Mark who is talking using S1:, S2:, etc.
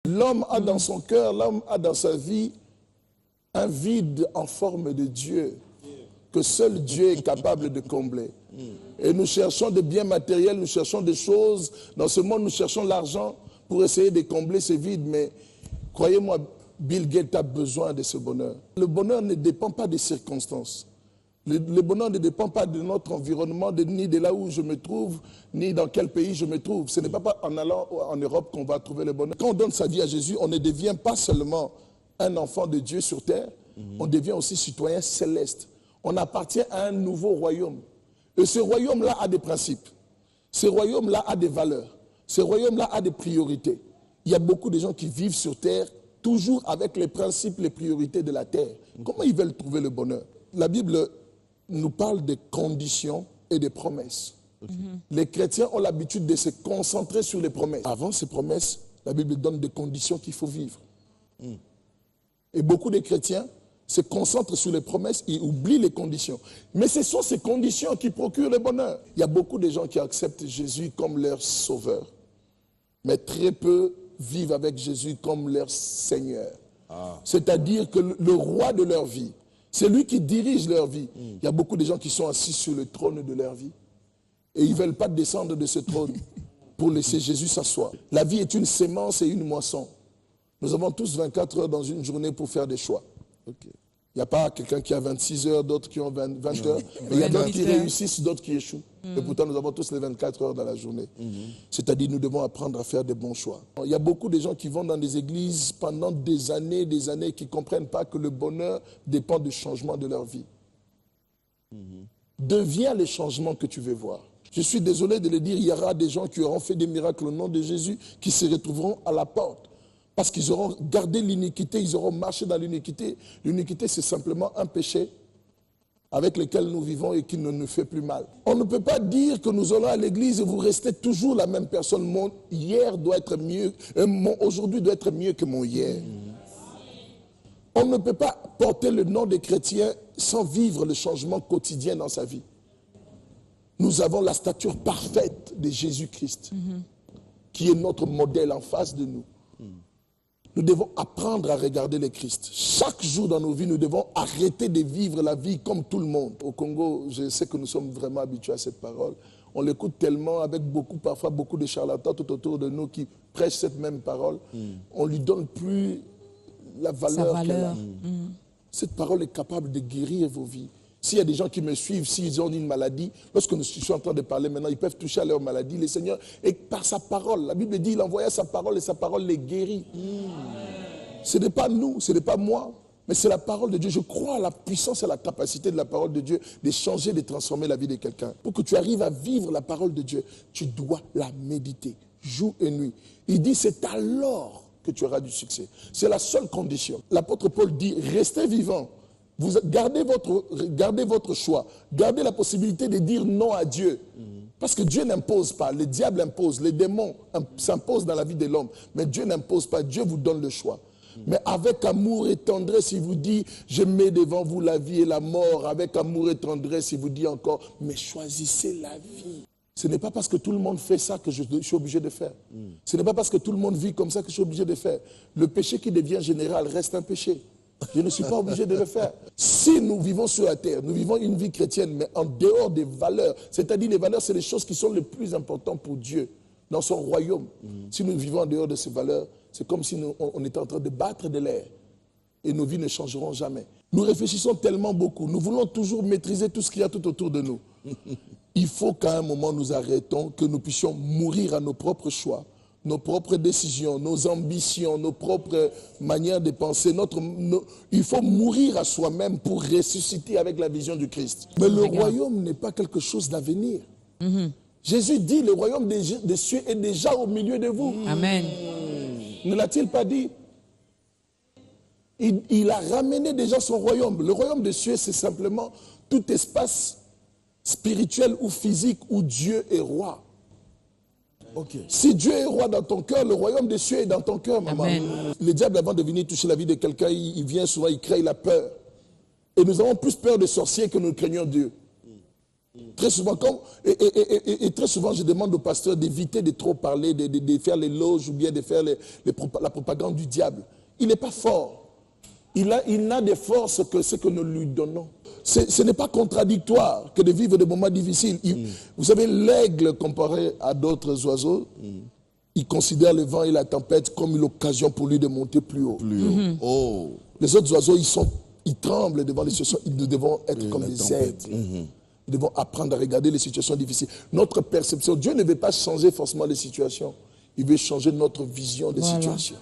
S1: L'homme a dans son cœur, l'homme a dans sa vie un vide en forme de Dieu que seul Dieu est capable de combler. Et nous cherchons des biens matériels, nous cherchons des choses. Dans ce monde, nous cherchons l'argent pour essayer de combler ce vide. Mais croyez-moi, Bill Gates a besoin de ce bonheur. Le bonheur ne dépend pas des circonstances. Le bonheur ne dépend pas de notre environnement, ni de là où je me trouve, ni dans quel pays je me trouve. Ce n'est pas en allant en Europe qu'on va trouver le bonheur. Quand on donne sa vie à Jésus, on ne devient pas seulement un enfant de Dieu sur terre, on devient aussi citoyen céleste. On appartient à un nouveau royaume. Et ce royaume-là a des principes. Ce royaume-là a des valeurs. Ce royaume-là a des priorités. Il y a beaucoup de gens qui vivent sur terre toujours avec les principes, les priorités de la terre. Comment ils veulent trouver le bonheur? La Bible nous parle des conditions et des promesses. Les chrétiens ont l'habitude de se concentrer sur les promesses. Avant ces promesses, la Bible donne des conditions qu'il faut vivre. Et beaucoup de chrétiens se concentrent sur les promesses et oublient les conditions. Mais ce sont ces conditions qui procurent le bonheur. Il y a beaucoup de gens qui acceptent Jésus comme leur sauveur, mais très peu vivent avec Jésus comme leur Seigneur. C'est-à-dire que le roi de leur vie, c'est lui qui dirige leur vie. Il y a beaucoup de gens qui sont assis sur le trône de leur vie et ils ne veulent pas descendre de ce trône pour laisser Jésus s'asseoir. La vie est une sémence et une moisson. Nous avons tous 24 heures dans une journée pour faire des choix. Il n'y a pas quelqu'un qui a 26 heures, d'autres qui ont 20 heures. Mais il y a d'autres qui réussissent, d'autres qui échouent. Et pourtant, nous avons tous les 24 heures dans la journée. C'est-à-dire, nous devons apprendre à faire des bons choix. Il y a beaucoup de gens qui vont dans des églises pendant des années, qui ne comprennent pas que le bonheur dépend du changement de leur vie. Deviens les changements que tu veux voir. Je suis désolé de le dire, il y aura des gens qui auront fait des miracles au nom de Jésus, qui se retrouveront à la porte. Parce qu'ils auront gardé l'iniquité, ils auront marché dans l'iniquité. L'iniquité, c'est simplement un péché avec lequel nous vivons et qui ne nous fait plus mal. On ne peut pas dire que nous allons à l'église et vous restez toujours la même personne. Mon hier doit être mieux, mon aujourd'hui doit être mieux que mon hier. On ne peut pas porter le nom des chrétiens sans vivre le changement quotidien dans sa vie. Nous avons la stature parfaite de Jésus-Christ, qui est notre modèle en face de nous. Nous devons apprendre à regarder le Christ. Chaque jour dans nos vies, nous devons arrêter de vivre la vie comme tout le monde. Au Congo, je sais que nous sommes vraiment habitués à cette parole. On l'écoute tellement avec parfois beaucoup de charlatans tout autour de nous qui prêchent cette même parole. On ne lui donne plus la valeur qu'elle a. Cette parole est capable de guérir vos vies. S'il y a des gens qui me suivent, s'ils ont une maladie, lorsque je suis en train de parler maintenant, ils peuvent toucher à leur maladie. Le Seigneur, et par sa parole, la Bible dit, il envoya sa parole et sa parole les guérit. Ce n'est pas nous, ce n'est pas moi, mais c'est la parole de Dieu. Je crois à la puissance et à la capacité de la parole de Dieu de changer, de transformer la vie de quelqu'un. Pour que tu arrives à vivre la parole de Dieu, tu dois la méditer, jour et nuit. Il dit, c'est alors que tu auras du succès. C'est la seule condition. L'apôtre Paul dit, restez vivants. Vous gardez votre choix. Gardez la possibilité de dire non à Dieu. Parce que Dieu n'impose pas. Le diable impose. Les démons s'imposent dans la vie de l'homme. Mais Dieu n'impose pas. Dieu vous donne le choix. Mais avec amour et tendresse, il vous dit, je mets devant vous la vie et la mort. Avec amour et tendresse, il vous dit encore, mais choisissez la vie. Ce n'est pas parce que tout le monde fait ça que je suis obligé de faire. Ce n'est pas parce que tout le monde vit comme ça que je suis obligé de faire. Le péché qui devient général reste un péché. Je ne suis pas obligé de le faire. Si nous vivons sur la terre, nous vivons une vie chrétienne, mais en dehors des valeurs, c'est-à-dire les valeurs, c'est les choses qui sont les plus importantes pour Dieu, dans son royaume. Si nous vivons en dehors de ces valeurs, c'est comme si on était en train de battre de l'air. Et nos vies ne changeront jamais. Nous réfléchissons tellement beaucoup. Nous voulons toujours maîtriser tout ce qu'il y a tout autour de nous. Il faut qu'à un moment nous arrêtons, que nous puissions mourir à nos propres choix, nos propres décisions, nos ambitions, nos propres manières de penser. Il faut mourir à soi-même pour ressusciter avec la vision du Christ. Mais le royaume n'est pas quelque chose d'avenir. Jésus dit, le royaume des cieux est déjà au milieu de vous.
S2: Amen.
S1: Ne l'a-t-il pas dit? Il a ramené déjà son royaume. Le royaume des cieux, c'est simplement tout espace spirituel ou physique où Dieu est roi. Si Dieu est roi dans ton cœur, le royaume des cieux est dans ton cœur, maman.
S2: Amen.
S1: Le diable, avant de venir toucher la vie de quelqu'un, il vient souvent, il crée la peur. Et nous avons plus peur des sorciers que nous craignons Dieu. Très souvent, et très souvent, je demande au pasteur d'éviter de trop parler, de faire l'éloge ou bien de faire la propagande du diable. Il n'est pas fort. Il n'a de force que ce que nous lui donnons. Ce n'est pas contradictoire que de vivre des moments difficiles. Vous savez, l'aigle, comparé à d'autres oiseaux, il considère le vent et la tempête comme une occasion pour lui de monter plus haut. Oh. Les autres oiseaux, ils tremblent devant les situations. Nous devons être comme des aigles. Nous devons apprendre à regarder les situations difficiles. Notre perception, Dieu ne veut pas changer forcément les situations. Il veut changer notre vision des situations.